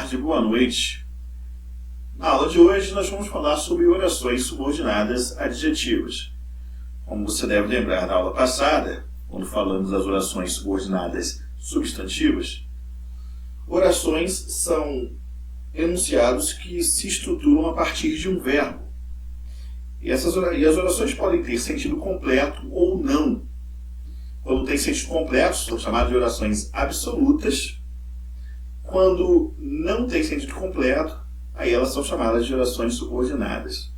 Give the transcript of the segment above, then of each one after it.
tarde, boa noite. Na aula de hoje nós vamos falar sobre orações subordinadas adjetivas. Como você deve lembrar da aula passada, quando falamos das orações subordinadas substantivas, orações são enunciados que se estruturam a partir de um verbo. E as orações podem ter sentido completo ou não. Quando tem sentido completo, são chamadas de orações absolutas. Quando não tem sentido completo, aí elas são chamadas de orações subordinadas.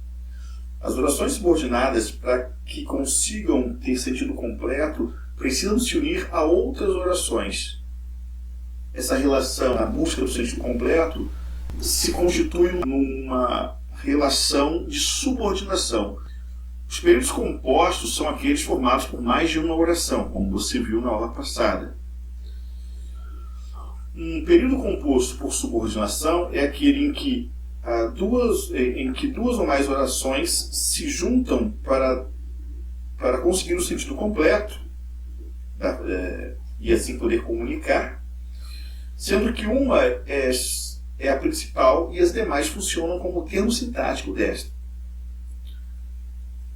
As orações subordinadas, para que consigam ter sentido completo, precisam se unir a outras orações. Essa relação, a busca do sentido completo, se constitui numa relação de subordinação. Os períodos compostos são aqueles formados por mais de uma oração, como você viu na aula passada. Um período composto por subordinação é aquele em que duas ou mais orações se juntam para conseguir o sentido completo e assim poder comunicar, sendo que uma é a principal e as demais funcionam como termo sintático desta.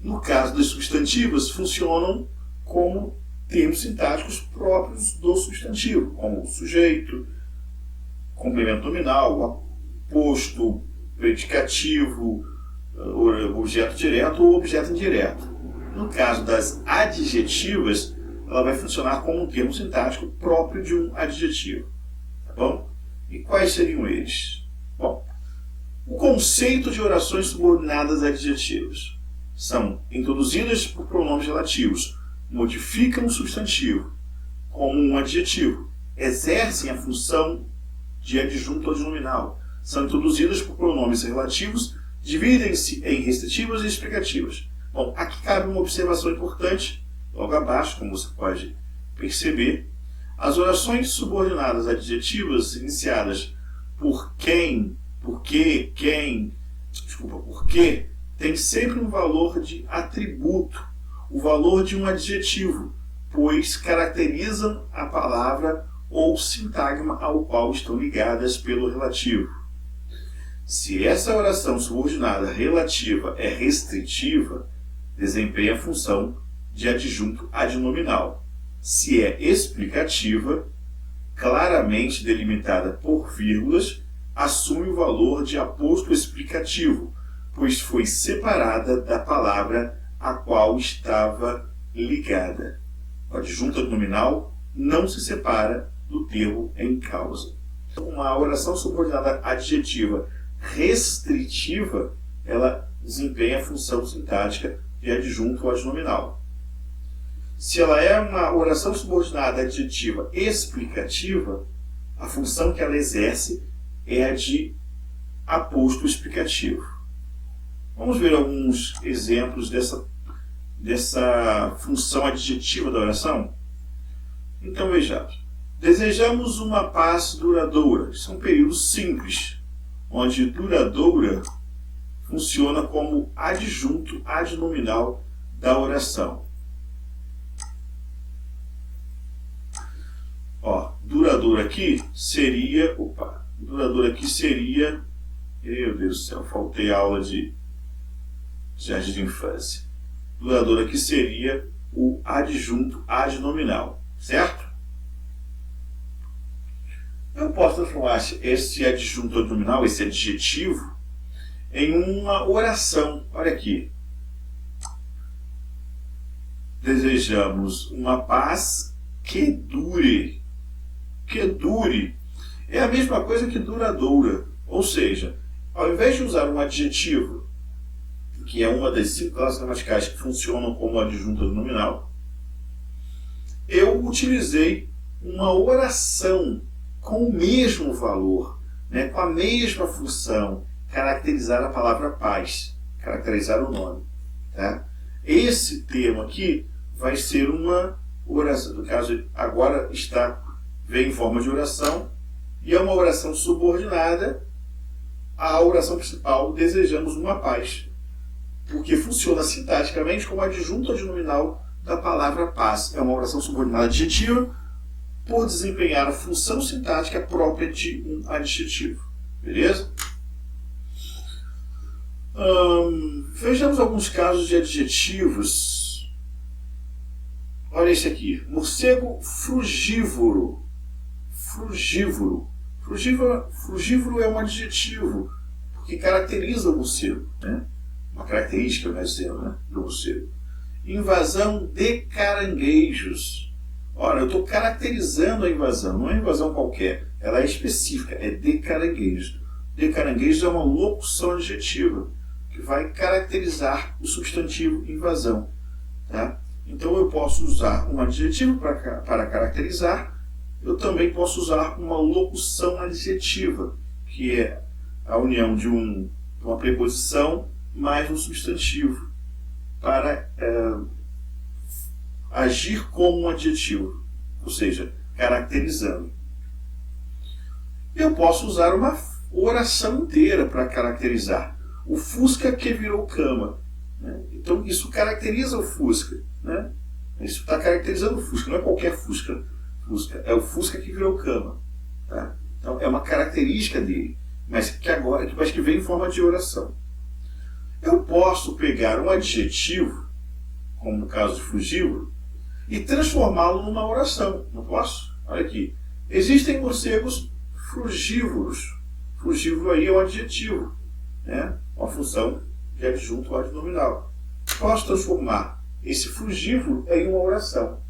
No caso das substantivas, funcionam como termos sintáticos próprios do substantivo, como sujeito, complemento nominal, aposto, predicativo, objeto direto ou objeto indireto. No caso das adjetivas, ela vai funcionar como um termo sintático próprio de um adjetivo. Tá bom? E quais seriam eles? Bom, o conceito de orações subordinadas adjetivas são introduzidas por pronomes relativos, modificam o substantivo como um adjetivo, exercem a função de adjunto adnominal, são introduzidas por pronomes relativos, dividem-se em restritivas e explicativas. Bom, aqui cabe uma observação importante, logo abaixo, como você pode perceber. As orações subordinadas adjetivas iniciadas por quem, porque, porque, tem sempre um valor de atributo, o valor de um adjetivo, pois caracterizam a palavra ou sintagma ao qual estão ligadas pelo relativo. Se essa oração subordinada relativa é restritiva, desempenha a função de adjunto adnominal. Se é explicativa, claramente delimitada por vírgulas, assume o valor de aposto explicativo, pois foi separada da palavra a qual estava ligada. O adjunto adnominal não se separa do termo em causa. Uma oração subordinada adjetiva restritiva, ela desempenha a função sintática de adjunto adnominal. Se ela é uma oração subordinada adjetiva explicativa, a função que ela exerce é a de aposto explicativo. Vamos ver alguns exemplos dessa função adjetiva da oração? Então vejamos. Desejamos uma paz duradoura. Isso é um período simples, onde duradoura funciona como adjunto adnominal da oração. Duradoura aqui seria... Meu Deus do céu, faltei a aula de jardim de infância. Duradoura aqui seria o adjunto adnominal, certo? Eu posso transformar esse adjunto adnominal, esse adjetivo, em uma oração. Olha aqui. Desejamos uma paz que dure. Que dure. É a mesma coisa que duradoura. Ou seja, ao invés de usar um adjetivo, que é uma das 5 classes gramaticais que funcionam como adjunto adnominal, eu utilizei uma oração com o mesmo valor, com a mesma função, caracterizar a palavra paz, caracterizar o nome. Tá? Esse termo aqui vai ser uma oração, no caso agora vem em forma de oração, e é uma oração subordinada à oração principal, desejamos uma paz, porque funciona sintaticamente como adjunto adnominal da palavra paz. É uma oração subordinada adjetiva por desempenhar a função sintática própria de um adjetivo. Beleza? Vejamos alguns casos de adjetivos. Olha esse aqui. Morcego frugívoro. Frugívoro. Frugívoro é um adjetivo que caracteriza o morcego, né? Uma característica, melhor dizendo, né, do morcego. Invasão de caranguejos. Ora, eu estou caracterizando a invasão, não é invasão qualquer, ela é específica, é de caranguejos. De caranguejos é uma locução adjetiva que vai caracterizar o substantivo invasão. Tá? Então eu posso usar um adjetivo para caracterizar, eu também posso usar uma locução adjetiva, que é a união de uma preposição mais um substantivo para agir como um adjetivo, ou seja, caracterizando. Eu posso usar uma oração inteira para caracterizar. O Fusca que virou cama. Né? Então isso caracteriza o Fusca. Né? Isso está caracterizando o Fusca, não é qualquer Fusca. É o Fusca que virou cama. Tá? Então é uma característica dele, mas que vem em forma de oração. Eu posso pegar um adjetivo, como no caso de frugívoro, e transformá-lo numa oração. Não posso? Olha aqui. Existem morcegos frugívoros. Frugívoro aí é um adjetivo, né? Uma função de adjunto adnominal. Posso transformar esse frugívoro em uma oração.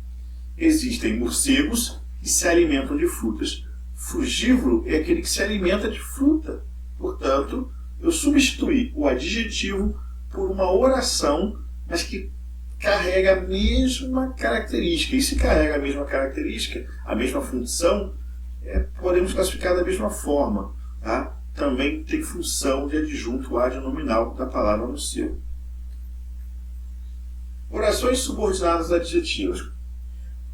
Existem morcegos que se alimentam de frutas. Frugívoro é aquele que se alimenta de fruta. Portanto, eu substituí o adjetivo por uma oração, mas que carrega a mesma característica. E se carrega a mesma característica, a mesma função, podemos classificar da mesma forma. Tá? Também tem função de adjunto adnominal da palavra morcego. Orações subordinadas adjetivas.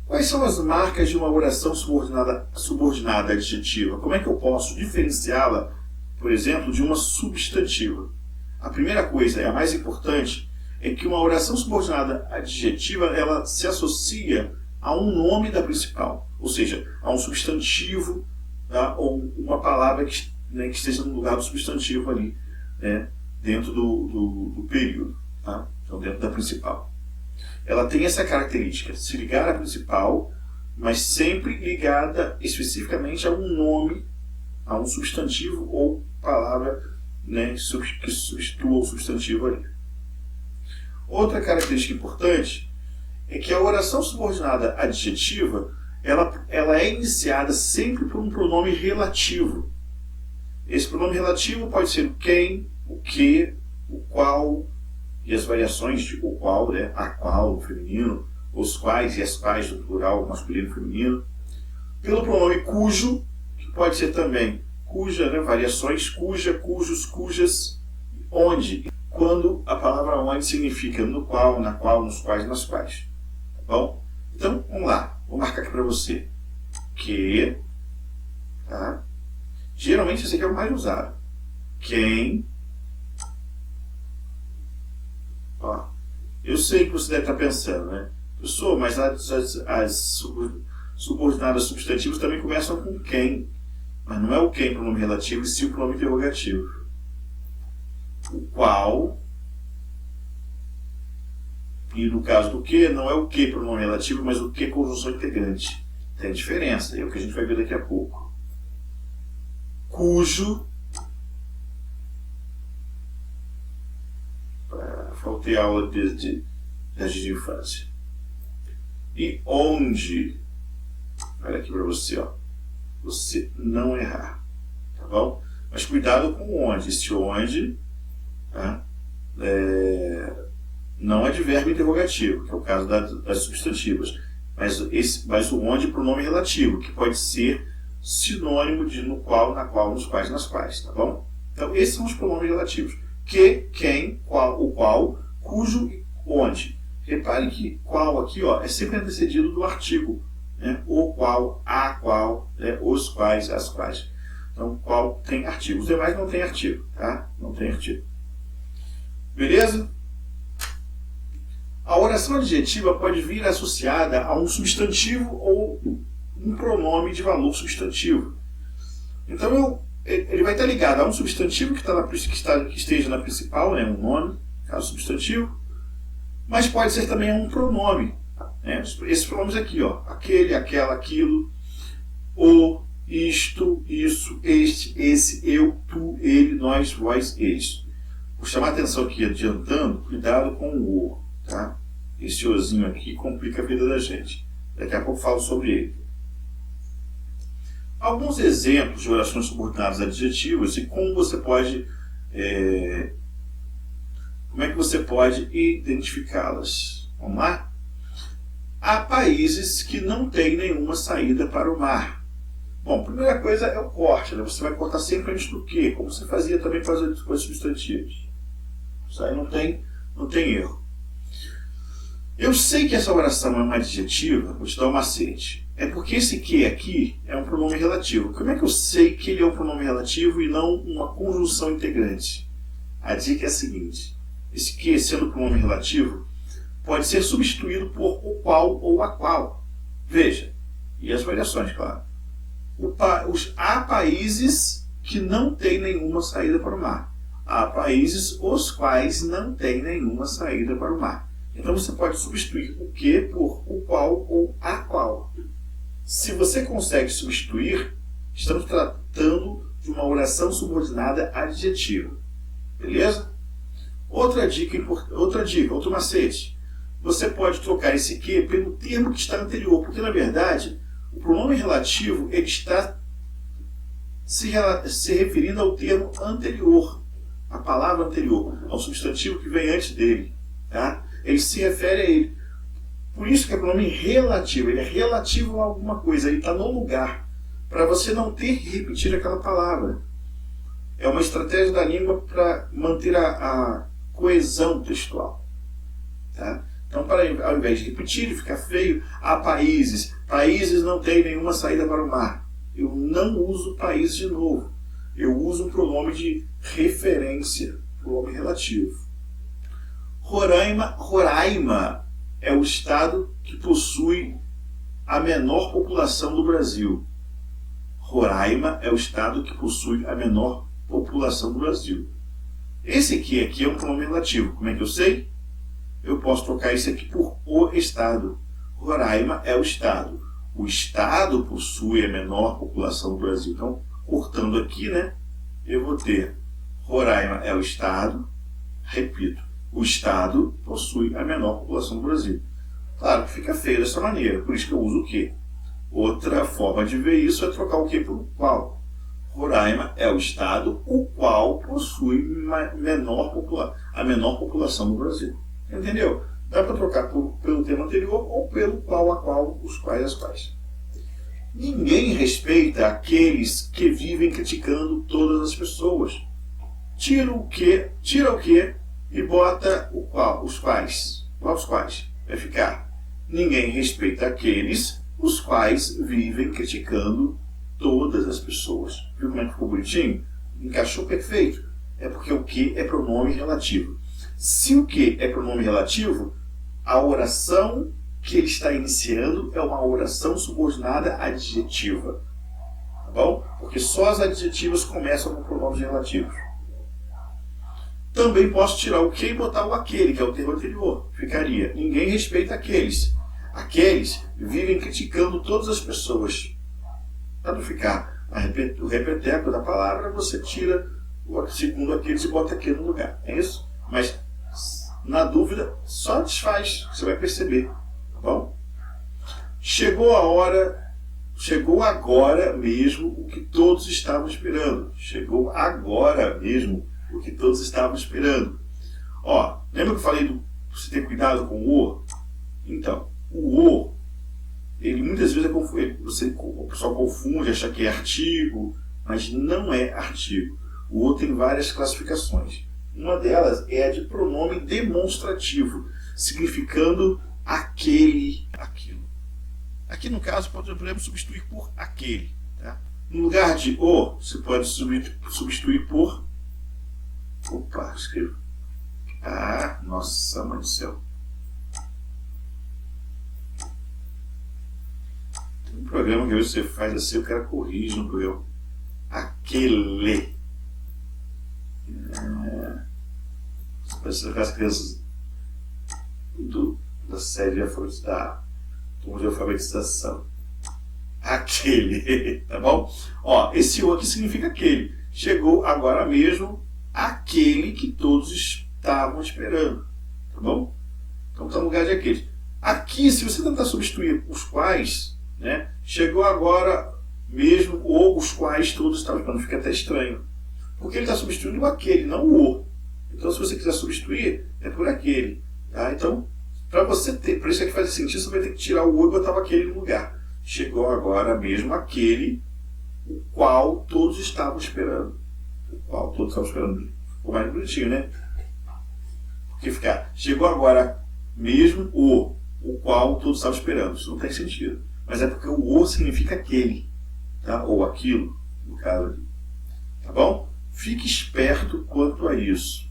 Quais são as marcas de uma oração subordinada adjetiva? Como é que eu posso diferenciá-la, por exemplo, de uma substantiva? A primeira coisa, a mais importante, é que uma oração subordinada adjetiva ela se associa a um nome da principal, ou seja, a um substantivo, tá? Ou uma palavra que esteja no lugar do substantivo ali, né? Dentro do período, tá? Então dentro da principal. Ela tem essa característica, se ligar à principal, mas sempre ligada especificamente a um nome, a um substantivo ou palavra, né, que substitua o substantivo ali. Outra característica importante é que a oração subordinada adjetiva ela é iniciada sempre por um pronome relativo. Esse pronome relativo pode ser o quem, o que, o qual, e as variações de o qual, né, a qual no feminino, os quais e as quais no plural masculino e feminino. Pelo pronome cujo, que pode ser também cuja, né, variações cuja, cujos, cujas, onde, quando a palavra onde significa no qual, na qual, nos quais, nas quais. Tá bom? Então, vamos lá. Vou marcar aqui para você. Que, tá? Geralmente esse aqui é o mais usado. Quem. Ó, eu sei que você deve estar pensando, né? Professor, mas as subordinadas substantivas também começam com quem. Mas não é o quem pronome relativo, e sim o pronome interrogativo. O qual. E no caso do que, não é o que pronome relativo, mas o que conjunção integrante. Tem diferença, é o que a gente vai ver daqui a pouco. Cujo. Faltei aula de jardim de infância. E onde. Olha aqui para você, ó. Você não errar. Tá bom? Mas cuidado com onde. Esse onde, tá? Não é de verbo interrogativo, que é o caso das substantivas. Mas o onde é pronome relativo, que pode ser sinônimo de no qual, na qual, nos quais, nas quais. Tá bom? Então, esses são os pronomes relativos. Que, quem, qual, o qual, cujo e onde. Repare que qual aqui, ó, é sempre antecedido do artigo. Né? O qual, a qual, né? Os quais, as quais. Então, qual tem artigo. Os demais não tem artigo. Tá? Não tem artigo. Beleza? A oração adjetiva pode vir associada a um substantivo ou um pronome de valor substantivo. Então, ele vai estar ligado a um substantivo que esteja na principal, né, um nome, caso substantivo, mas pode ser também um pronome. Né? Esses pronomes aqui, ó, aquele, aquela, aquilo, o, isto, isso, este, esse, eu, tu, ele, nós, vós, eles. Vou chamar a atenção aqui, adiantando, cuidado com o o, tá? Esse ozinho aqui complica a vida da gente. Daqui a pouco falo sobre ele. Alguns exemplos de orações subordinadas adjetivas e como você pode, como é que você pode identificá-las. Vamos lá? Há países que não têm nenhuma saída para o mar. Bom, a primeira coisa é o corte, né? Você vai cortar sempre antes do que, como você fazia também com as substantivos. Isso aí não tem erro. Eu sei que essa oração é uma adjetiva, vou te dar um macete. É porque esse que aqui é um pronome relativo. Como é que eu sei que ele é um pronome relativo e não uma conjunção integrante? A dica é a seguinte: esse que, sendo pronome relativo, pode ser substituído por o qual ou a qual. Veja, e as variações, claro. Há países que não têm nenhuma saída para o mar. Há países os quais não têm nenhuma saída para o mar. Então você pode substituir o que por o qual ou a qual. Se você consegue substituir, estamos tratando de uma oração subordinada adjetiva. Beleza? Outro macete. Você pode trocar esse que pelo termo que está anterior, porque na verdade o pronome relativo ele está se referindo ao termo anterior, à palavra anterior, ao substantivo que vem antes dele. Tá? Ele se refere a ele. Por isso que é pronome relativo, ele é relativo a alguma coisa, ele está no lugar, para você não ter que repetir aquela palavra. É uma estratégia da língua para manter a coesão textual. Tá? Então, ao invés de repetir e ficar feio, há países. Países não têm nenhuma saída para o mar. Eu não uso país de novo. Eu uso um pronome de referência, pronome relativo. Roraima é o estado que possui a menor população do Brasil. Roraima é o estado que possui a menor população do Brasil. Esse aqui é um pronome relativo. Como é que eu sei? Eu posso trocar esse aqui por o estado. Roraima é o estado. O estado possui a menor população do Brasil. Então, cortando aqui, né, eu vou ter Roraima é o estado. Repito, o estado possui a menor população do Brasil. Claro que fica feio dessa maneira, por isso que eu uso o que. Outra forma de ver isso é trocar o que pelo qual. Roraima é o estado o qual possui a menor população do Brasil. Entendeu? Dá para trocar pelo termo anterior ou pelo qual a qual, os quais as quais. Ninguém respeita aqueles que vivem criticando todas as pessoas. Tira o que e bota o qual, os quais. Quais os quais? Vai ficar: ninguém respeita aqueles os quais vivem criticando todas as pessoas. Viu como é que ficou bonitinho? Encaixou perfeito. É porque o que é pronome relativo. Se o que é pronome relativo, a oração que ele está iniciando é uma oração subordinada adjetiva. Tá bom? Porque só as adjetivas começam com pronomes relativos. Também posso tirar o que e botar o aquele, que é o termo anterior. Ficaria: ninguém respeita aqueles. Aqueles vivem criticando todas as pessoas. Para não ficar o repeteco da palavra, você tira o segundo aqueles e bota aquele no lugar. É isso? Mas, na dúvida, só desfaz, você vai perceber. Tá bom? Chegou agora mesmo o que todos estavam esperando. Chegou agora mesmo o que todos estavam esperando. Ó, lembra que eu falei do você ter cuidado com o o? Então, o o, ele muitas vezes o pessoal confunde, acha que é artigo, mas não é artigo. O o tem várias classificações. Uma delas é a de pronome demonstrativo, significando aquele, aquilo. Aqui no caso podemos substituir por aquele. Tá? No lugar de o, você pode substituir por... Opa, escrevo. Ah, nossa mãe do céu. Tem um programa que você faz assim, o cara corrige no programa. aquele. Parece que as crianças da série da turma de alfabetização. Aquele, tá bom? Ó, esse o aqui significa aquele. Chegou agora mesmo aquele que todos estavam esperando, tá bom? Então está no lugar de aquele. Aqui, se você tentar substituir os quais, né, chegou agora mesmo ou os quais todos estavam esperando, fica até estranho. Porque ele está substituindo o aquele, não o. Então, se você quiser substituir, é por aquele. Tá? Então, para você ter, para isso aqui fazer sentido, você vai ter que tirar o e botar o aquele no lugar. Chegou agora mesmo aquele o qual todos estavam esperando. O qual todos estavam esperando. Ficou mais bonitinho, né? Porque ficar, chegou agora mesmo o qual todos estavam esperando. Isso não tem sentido. Mas é porque o significa aquele. Tá? Ou aquilo, no caso aqui. Tá bom? Fique esperto quanto a isso.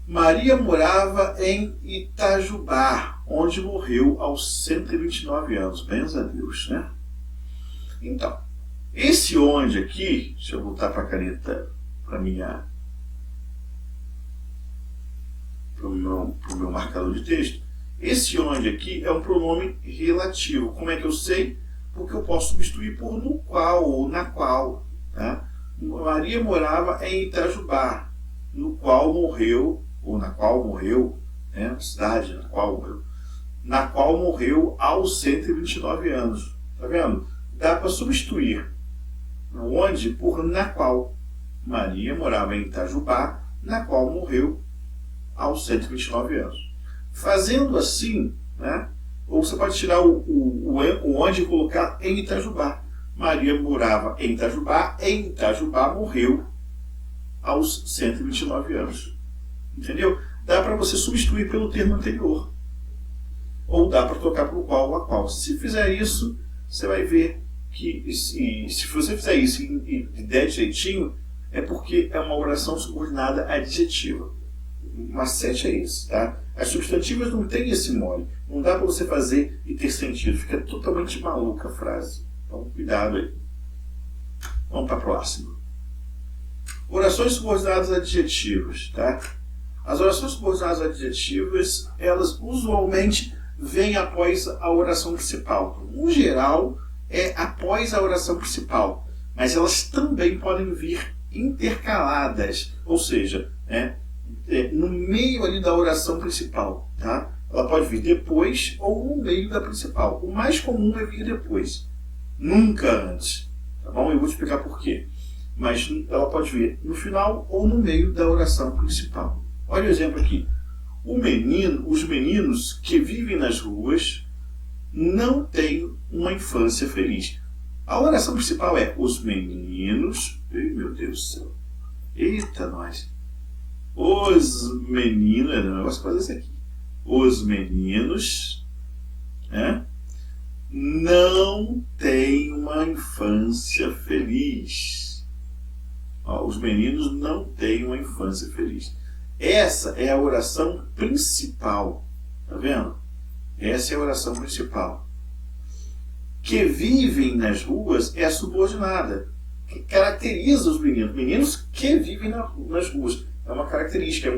Maria morava em Itajubá, onde morreu aos 129 anos. Benza a Deus, né? Então, esse onde aqui, deixa eu voltar para a caneta, para o meu marcador de texto. Esse onde aqui é um pronome relativo. Como é que eu sei? Porque eu posso substituir por no qual ou na qual. Tá? Maria morava em Itajubá, no qual morreu, ou na qual morreu, né? Cidade na qual morreu aos 129 anos. Tá vendo? Dá para substituir onde por na qual. Maria morava em Itajubá, na qual morreu aos 129 anos. Fazendo assim, né? Ou você pode tirar o onde e colocar em Itajubá. Maria morava em Itajubá morreu aos 129 anos. Entendeu? Dá para você substituir pelo termo anterior. Ou dá para trocar por qual ou a qual. Se fizer isso, você vai ver que, se você fizer isso e der jeitinho, é porque é uma oração subordinada adjetiva. O macete é esse, tá? As substantivas não têm esse mole. Não dá para você fazer e ter sentido. Fica totalmente maluca a frase. Então, cuidado aí. Vamos para a próxima. Orações subordinadas adjetivas, tá? As orações subordinadas adjetivas, elas usualmente vêm após a oração principal. No geral, é após a oração principal. Mas elas também podem vir intercaladas. Ou seja, no meio ali da oração principal, tá? Ela pode vir depois ou no meio da principal. O mais comum é vir depois, nunca antes, tá bom? Eu vou te explicar por quê. Mas ela pode vir no final ou no meio da oração principal. Olha o exemplo aqui. Os meninos que vivem nas ruas não têm uma infância feliz. A oração principal é os meninos. Ai, meu Deus do céu. Eita, nós. Os meninos. É um negócio fazer isso aqui. Os meninos, né, não têm uma infância feliz. Ó, os meninos não têm uma infância feliz. Essa é a oração principal. Tá vendo? Essa é a oração principal. Que vivem nas ruas é a subordinada, que caracteriza os meninos. Meninos que vivem nas ruas. É uma característica,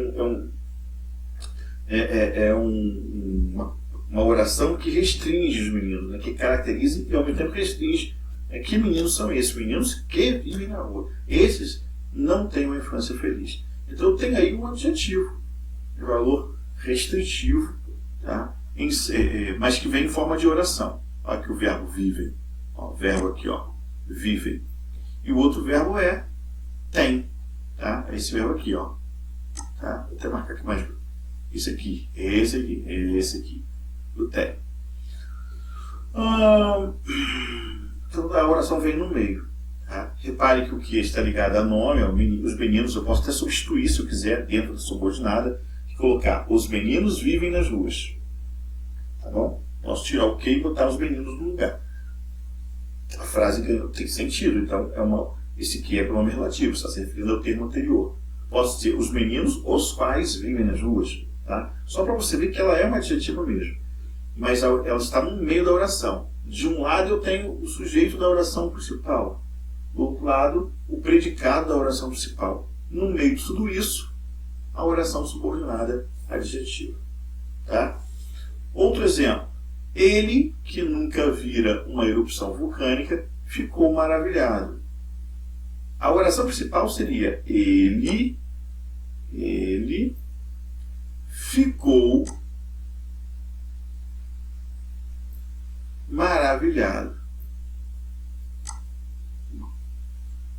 uma oração que restringe os meninos, né? Que caracteriza e ao mesmo tempo restringe. Que meninos são esses? Meninos que vivem na rua. Esses não têm uma infância feliz. Então tem aí um adjetivo de valor restritivo, tá? Mas que vem em forma de oração. Olha aqui o verbo vivem. Ó, o verbo aqui, ó, vivem. E o outro verbo é tem. Tá? Esse verbo aqui, ó. Tá? Vou até marcar aqui mais. Esse aqui, esse aqui, esse aqui. O tem. Então a oração vem no meio. Tá? Repare que o que está ligado a nome, os meninos, eu posso até substituir, se eu quiser, dentro da subordinada, e colocar os meninos vivem nas ruas. Tá bom? Posso tirar o que e botar os meninos no lugar. A frase tem sentido, então esse que é pronome relativo, está se referindo ao termo anterior. Posso dizer os meninos, os quais vivem nas ruas. Tá? Só para você ver que ela é uma adjetiva mesmo. Mas ela está no meio da oração. De um lado eu tenho o sujeito da oração principal. Do outro lado, o predicado da oração principal. No meio de tudo isso, a oração subordinada adjetiva. Tá? Outro exemplo. Ele, que nunca vira uma erupção vulcânica, ficou maravilhado. A oração principal seria ele ficou maravilhado.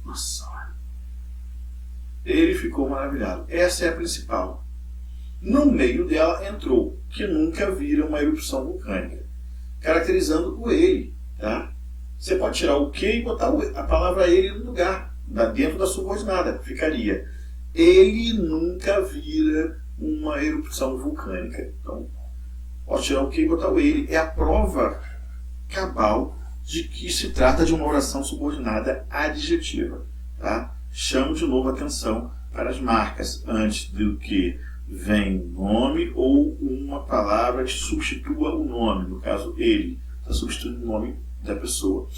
Nossa, ele ficou maravilhado. Essa é a principal. No meio dela entrou que nunca vira uma erupção vulcânica, caracterizando o ele. Tá? Você pode tirar o que e botar a palavra ele no lugar, dentro da subordinada. Ficaria ele nunca vira uma erupção vulcânica. Então, pode tirar o que e botar o ele. É a prova cabal de que se trata de uma oração subordinada adjetiva. Tá? Chamo de novo a atenção para as marcas antes do que vem nome ou uma palavra que substitua o nome. No caso, ele está substituindo o nome da pessoa.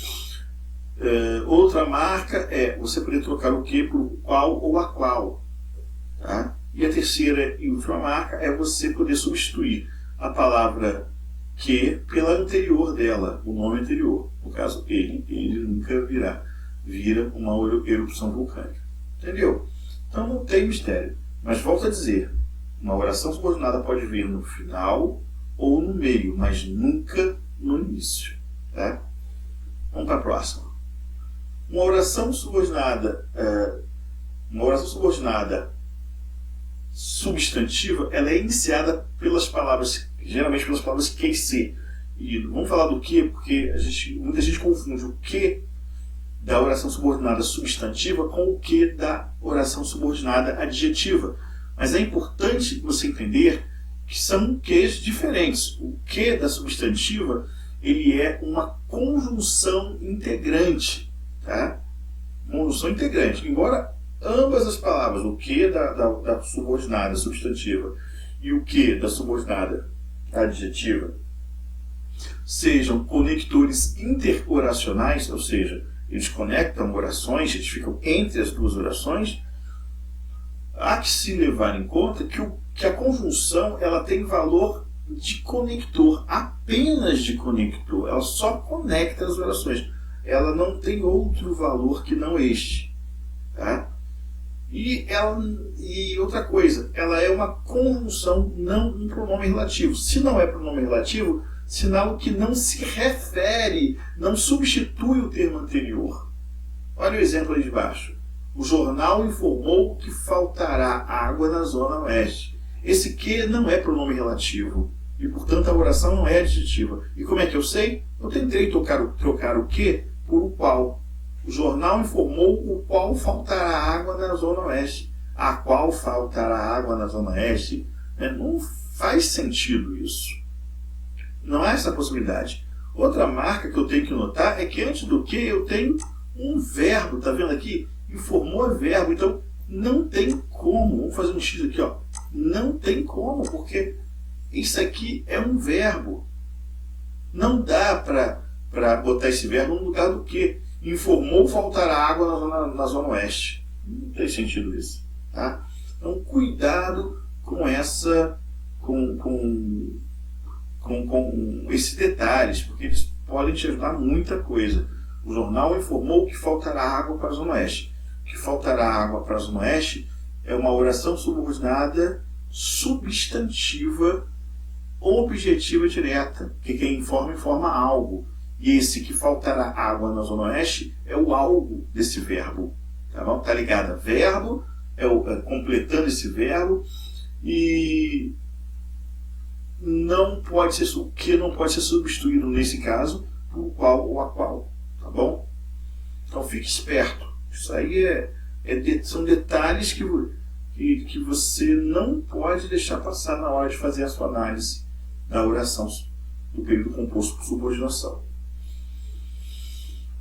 Outra marca é você poder trocar o que por qual ou a qual. Tá? E a terceira e última marca é você poder substituir a palavra que pela anterior dela, o nome anterior. No caso, ele nunca vira uma erupção vulcânica. Entendeu? Então não tem mistério. Mas volto a dizer, uma oração subordinada pode vir no final ou no meio, mas nunca no início. Tá? Vamos para a próxima. Uma oração subordinada substantiva, ela é iniciada pelas palavras, geralmente pelas palavras que e se. E vamos falar do que, porque muita gente confunde o que da oração subordinada substantiva com o que da oração subordinada adjetiva. Mas é importante você entender que são quês diferentes. O que da substantiva, ele é uma conjunção integrante. Tá? Conjunção integrante. Embora ambas as palavras, o que da subordinada substantiva e o que da subordinada adjetiva, sejam conectores interoracionais, ou seja, eles conectam orações, eles ficam entre as duas orações, há que se levar em conta que a conjunção ela tem valor de conector, apenas de conector. Ela só conecta as orações. Ela não tem outro valor que não este. Tá? E outra coisa, ela é uma conjunção, não um pronome relativo. Se não é pronome relativo, sinal que não se refere, não substitui o termo anterior. Olha o exemplo aí de baixo. O jornal informou que faltará água na zona oeste. Esse que não é pronome relativo e, portanto, a oração não é adjetiva. E como é que eu sei? Eu tentei trocar o que por o qual. O jornal informou o qual faltará água na zona oeste. A qual faltará água na zona oeste? Não faz sentido isso. Não há essa possibilidade. Outra marca que eu tenho que notar é que antes do que eu tenho um verbo. Está vendo aqui? Informou é verbo. Então não tem como. Vamos fazer um X aqui. Ó. Não tem como, porque isso aqui é um verbo. Não dá para botar esse verbo no lugar do que. Informou faltará água na zona oeste. Não tem sentido isso. Tá? Então cuidado com esses detalhes, porque eles podem te ajudar muita coisa. O jornal informou que faltará água para a zona oeste. Que faltará água para a zona oeste é uma oração subordinada substantiva objetiva direta, que quem informa algo. E esse que faltará água na zona oeste é o algo desse verbo. Tá bom? Tá ligado a verbo, completando esse verbo, e não pode ser, o que não pode ser substituído nesse caso por o qual ou a qual. Tá bom? Então fique esperto. Isso aí são detalhes que você não pode deixar passar na hora de fazer a sua análise da oração do período composto por subordinação.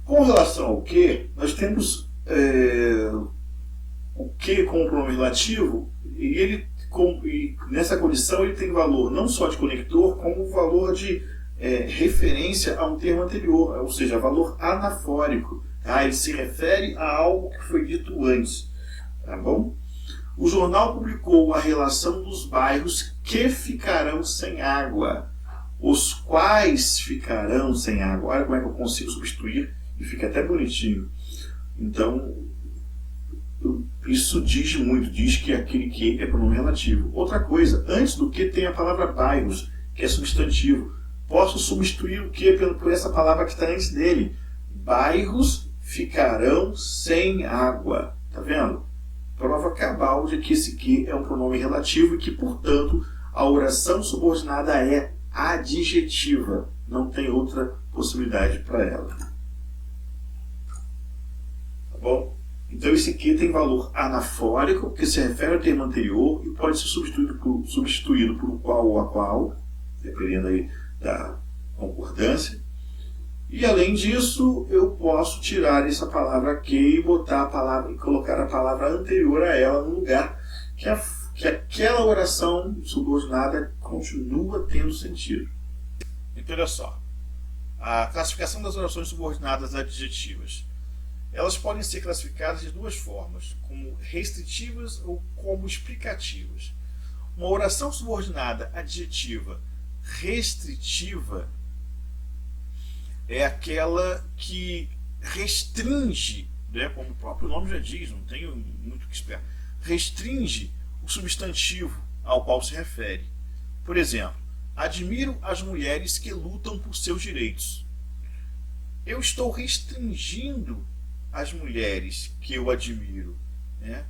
Com relação ao que, nós temos o que como pronome relativo, e nessa condição ele tem valor não só de conector, como valor de referência a um termo anterior, ou seja, valor anafórico. Tá? Ele se refere a algo que foi dito antes. Tá bom? O jornal publicou a relação dos bairros que ficarão sem água. Os quais ficarão sem água. Olha como é que eu consigo substituir e fica até bonitinho. Então, isso diz muito, diz que aquele que é pronome relativo. Outra coisa, antes do que tem a palavra bairros, que é substantivo. Posso substituir o que por essa palavra que está antes dele. Bairros ficarão sem água. Tá vendo? Prova cabal de que esse que é um pronome relativo e que, portanto, a oração subordinada é adjetiva. Não tem outra possibilidade para ela. Tá bom? Então esse que tem valor anafórico, que se refere ao termo anterior e pode ser substituído por o qual ou a qual, dependendo aí da concordância. E além disso, eu posso tirar essa palavra que e botar a palavra e colocar a palavra anterior a ela no lugar que aquela oração subordinada continua tendo sentido. Então olha só, a classificação das orações subordinadas adjetivas. Elas podem ser classificadas de duas formas, como restritivas ou como explicativas. Uma oração subordinada adjetiva restritiva é aquela que restringe, né, como o próprio nome já diz, não tenho muito o que esperar, restringe o substantivo ao qual se refere. Por exemplo, admiro as mulheres que lutam por seus direitos. Eu estou restringindo as mulheres que eu admiro, né?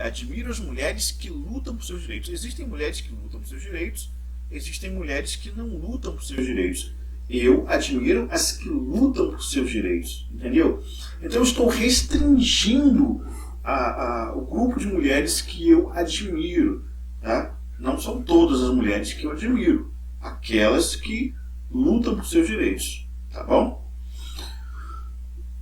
Admiro as mulheres que lutam por seus direitos. Existem mulheres que lutam por seus direitos, existem mulheres que não lutam por seus direitos. Eu admiro as que lutam por seus direitos, entendeu? Então eu estou restringindo o grupo de mulheres que eu admiro, tá? Não são todas as mulheres que eu admiro, aquelas que lutam por seus direitos, tá bom?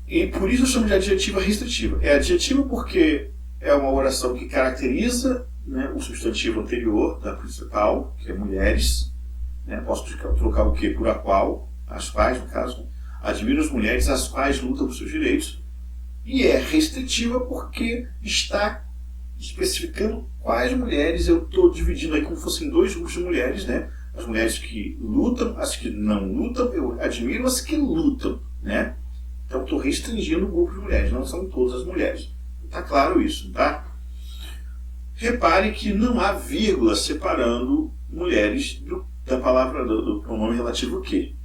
E por isso eu chamo de adjetiva restritiva. É adjetiva porque é uma oração que caracteriza, né, o substantivo anterior da principal, que é mulheres. Né? Posso trocar o que por a qual, as quais, no caso. Né? Admiro as mulheres as quais lutam por seus direitos. E é restritiva porque está especificando quais mulheres eu estou dividindo aí como fossem dois grupos de mulheres. Né? As mulheres que lutam, as que não lutam, eu admiro as que lutam. Né? Então estou restringindo o grupo de mulheres, não são todas as mulheres. Está claro isso, tá? Repare que não há vírgula separando mulheres da palavra do pronome relativo que.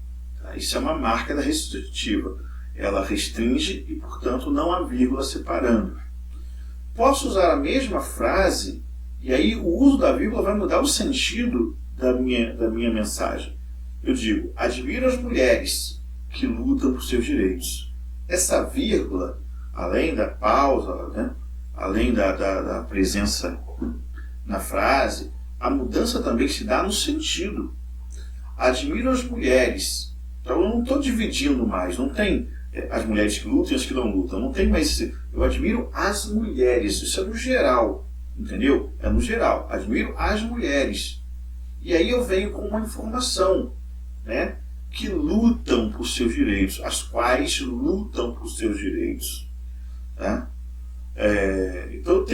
Tá? Isso é uma marca da restritiva. Ela restringe e, portanto, não há vírgula separando. Posso usar a mesma frase e aí o uso da vírgula vai mudar o sentido da minha mensagem. Eu digo, admiro as mulheres que lutam por seus direitos. Essa vírgula, além da pausa, né, além da presença na frase, a mudança também se dá no sentido. Admiro as mulheres. Então eu não estou dividindo mais, não tem as mulheres que lutam e as que não lutam, não tem mais esse. Eu admiro as mulheres, isso é no geral, entendeu? É no geral, admiro as mulheres. E aí eu venho com uma informação, né? Que lutam por seus direitos, as quais lutam por seus direitos. Tá? Então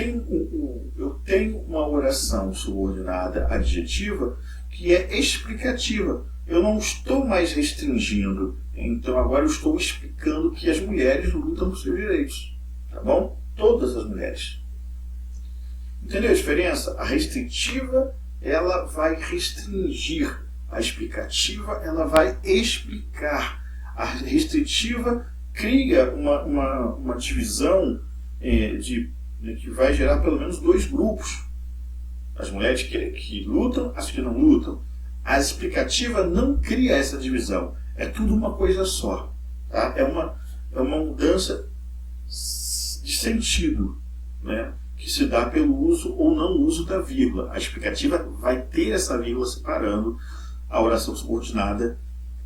eu tenho uma oração subordinada adjetiva que é explicativa. Eu não estou mais restringindo, então agora eu estou explicando que as mulheres lutam por seus direitos. Tá bom? Todas as mulheres. Entendeu a diferença? A restritiva, ela vai restringir. A explicativa, ela vai explicar. A restritiva cria uma divisão que vai gerar pelo menos dois grupos. As mulheres que lutam, as que não lutam. A explicativa não cria essa divisão. É tudo uma coisa só. Tá? É uma mudança de sentido, né? Que se dá pelo uso ou não uso da vírgula. A explicativa vai ter essa vírgula separando a oração subordinada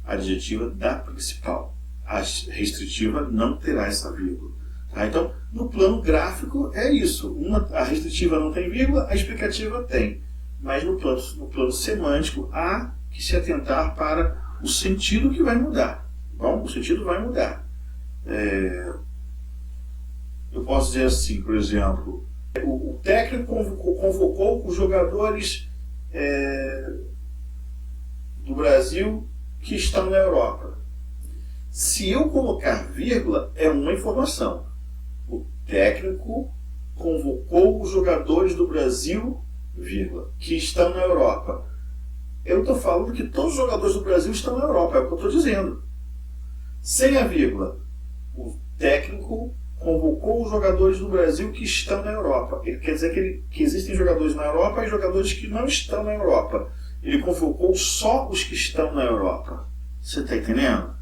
adjetiva da principal. A restritiva não terá essa vírgula. Tá? Então, no plano gráfico é isso. A restritiva não tem vírgula, a explicativa tem. Mas no plano semântico há que se atentar para o sentido que vai mudar. Bom, o sentido vai mudar. eu posso dizer assim, por exemplo, o técnico convocou os jogadores do Brasil que estão na Europa. Se eu colocar vírgula, é uma informação. O técnico convocou os jogadores do Brasil, vírgula, que estão na Europa. Eu estou falando que todos os jogadores do Brasil estão na Europa, é o que eu estou dizendo. Sem a vírgula, o técnico convocou os jogadores do Brasil que estão na Europa. Ele quer dizer que existem jogadores na Europa e jogadores que não estão na Europa. Ele convocou só os que estão na Europa. Você está entendendo?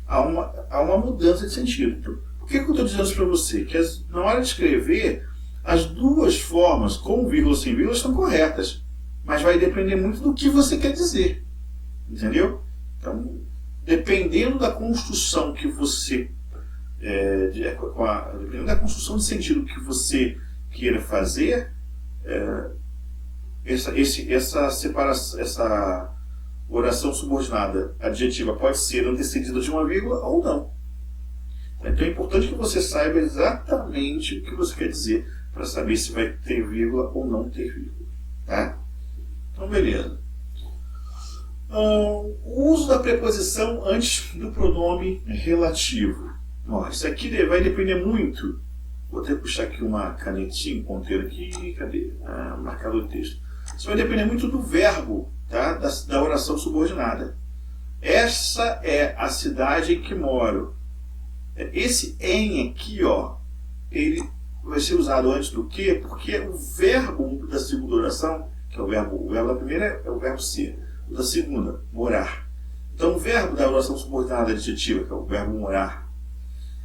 Há uma mudança de sentido. Por que eu estou dizendo isso para você? Que na hora de escrever, as duas formas, com vírgula ou sem vírgula, estão corretas. Mas vai depender muito do que você quer dizer. Entendeu? Então, dependendo da construção que você... dependendo da construção de sentido que você queira fazer, essa separação, essa oração subordinada adjetiva pode ser antecedida de uma vírgula ou não. Então é importante que você saiba exatamente o que você quer dizer para saber se vai ter vírgula ou não ter vírgula. Tá? Então, beleza. O uso da preposição antes do pronome relativo. Isso aqui vai depender muito. Vou até puxar aqui uma canetinha, um ponteiro aqui. Cadê? Marcador de texto. Isso vai depender muito do verbo, tá? da oração subordinada. Essa é a cidade em que moro. Esse em aqui, ó, ele vai ser usado antes do que? Porque o verbo da segunda oração, que é o verbo da primeira é o verbo ser. O da segunda, morar. Então o verbo da oração subordinada adjetiva, que é o verbo morar,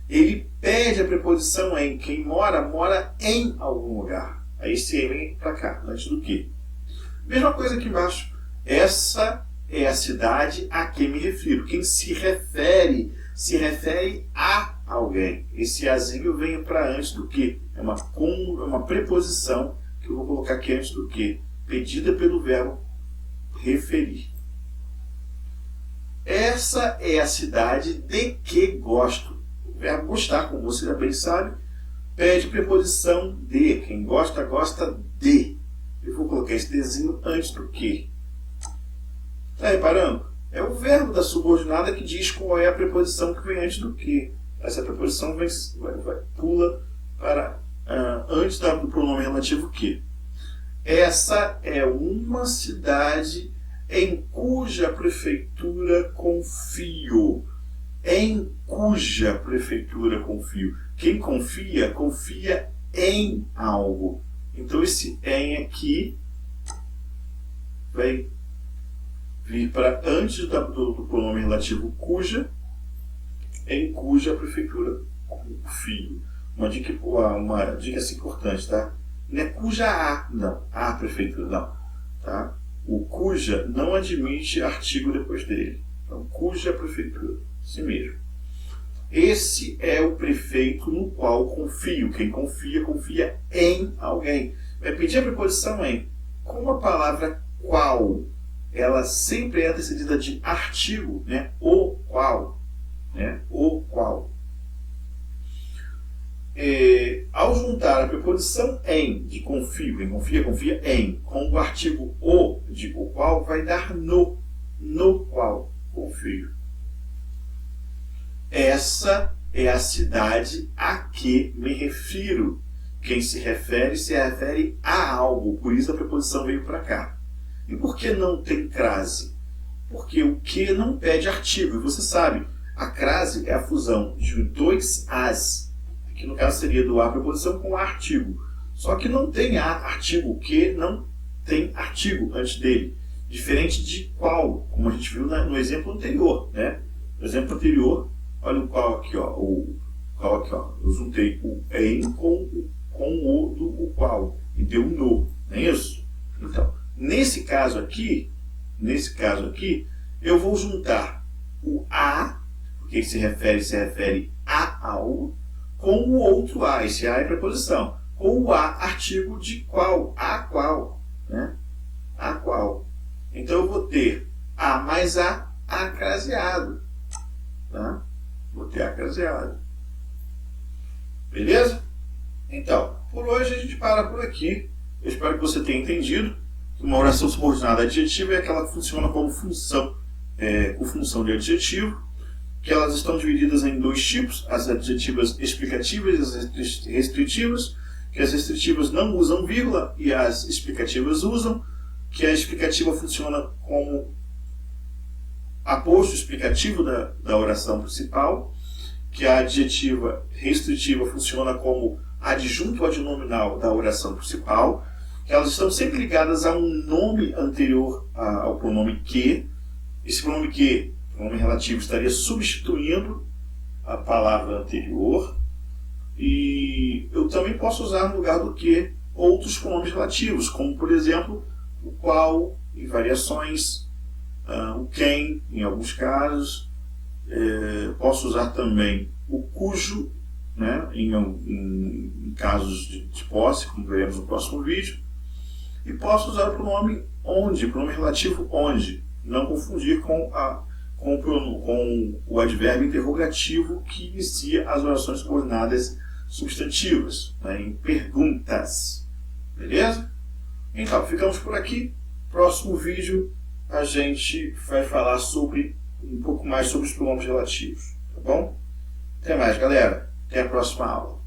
ele pede a preposição em. Quem mora, mora em algum lugar. Aí esse em vem para cá, antes do que. Mesma coisa aqui embaixo. Essa é a cidade a que me refiro. Quem se refere a alguém. Esse azinho vem para antes do que. É uma preposição que eu vou colocar aqui antes do que, pedida pelo verbo referir. Essa é a cidade de que gosto. O verbo gostar, como você já bem sabe, pede preposição de. Quem gosta, gosta de. Eu vou colocar esse desenho antes do que. Está reparando? É o verbo da subordinada que diz qual é a preposição que vem antes do que. Essa preposição pula para antes do pronome relativo que. Essa é uma cidade em cuja prefeitura confio. Em cuja prefeitura confio. Quem confia, confia em algo. Então esse em aqui vai vir para antes do pronome relativo cuja, em cuja prefeitura confio. Uma dica assim, importante, tá? Não é cuja a, não. A prefeitura, não. Tá? O cuja não admite artigo depois dele. Então, cuja prefeitura. Assim mesmo. Esse é o prefeito no qual confio. Quem confia, confia em alguém. Vai pedir a preposição em. Como a palavra qual, ela sempre é antecedida de artigo, né? O qual. Né? O qual. Ao juntar a preposição em, de confio, quem confia, confia em, com o artigo o, de o qual, vai dar no qual confio. Essa é a cidade a que me refiro. Quem se refere a algo, por isso a preposição veio para cá. E por que não tem crase? Porque o que não pede artigo, e você sabe, a crase é a fusão de dois as, que no caso seria do a preposição com a artigo. Só que não tem artigo, que não tem artigo antes dele. Diferente de qual, como a gente viu no exemplo anterior. Né? No exemplo anterior, olha o qual aqui, ó. O qual aqui, ó. Eu juntei o em com o do o qual. E deu um no. Não é isso? Então, nesse caso aqui, eu vou juntar o a, porque se refere a algo, com o outro a. Esse a é preposição. Com o a, artigo de qual. A qual. Né? A qual. Então eu vou ter a mais a craseado. Tá? botei a craseada. Beleza? Então, por hoje a gente para por aqui. Eu espero que você tenha entendido que uma oração subordinada adjetiva é aquela que funciona como função, com função de adjetivo, que elas estão divididas em dois tipos, as adjetivas explicativas e as restritivas, que as restritivas não usam vírgula e as explicativas usam, que a explicativa funciona como aposto explicativo da oração principal, que a adjetiva restritiva funciona como adjunto adnominal da oração principal, que elas estão sempre ligadas a um nome anterior ao pronome que. Esse pronome que, pronome relativo, estaria substituindo a palavra anterior. E eu também posso usar no lugar do que outros pronomes relativos, como por exemplo o qual, em variações, o quem, em alguns casos. Posso usar também o cujo, né, em casos de posse, como veremos no próximo vídeo. E posso usar o pronome onde, pronome relativo onde. Não confundir com o advérbio interrogativo que inicia as orações subordinadas substantivas, né, em perguntas. Beleza? Então, ficamos por aqui. Próximo vídeo a gente vai falar um pouco mais sobre os pronomes relativos. Tá bom? Até mais, galera. Até a próxima aula.